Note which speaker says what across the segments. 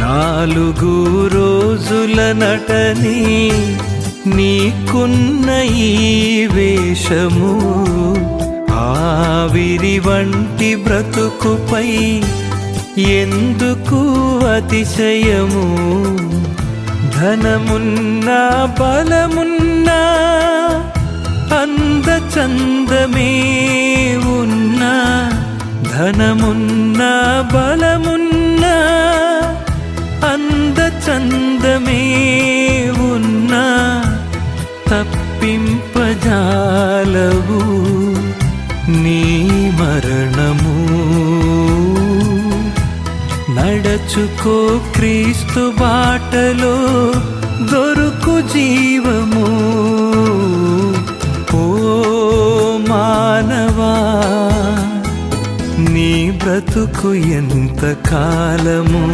Speaker 1: 4 రోజుల నటని నీకున్న ఈ వేషము, ఆవిరి వంటి బ్రతుకుపై ఎందుకు అతిశయము? ధనమున్నా బలమున్నా అందచందమే ఉన్నా, ధనమున్నా బలమున్నా అందచందమే ఉన్నా తప్పింపజాలవు నీ మరణము. నడచుకో క్రీస్తు బాటలో దొరుకు జీవము. ఓ మానవా, నీ బ్రతుకు ఎంత కాలము?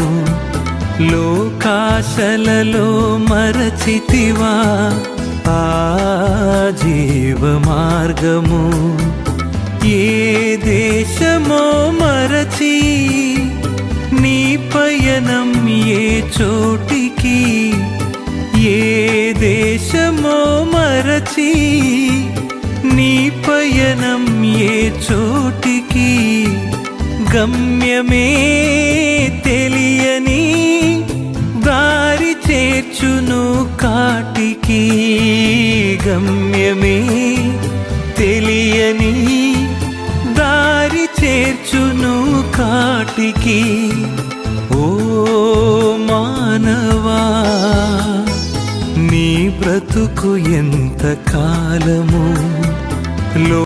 Speaker 1: లోకాశలలో మరచితివా ఆ జీవ మార్గము? ఏ దేశమో మరచి నీ పయనం ఏ చోటికి? ఏ దేశమో మరచి నీ పయనం ఏ చోటికి? గమ్యమే తెలియని దారి చేర్చును కాటికి. గమ్యమే తెలియని దారి చేర్చును కాటికి. ఓ మానవా, నీ బ్రతుకు ఎంత కాలము?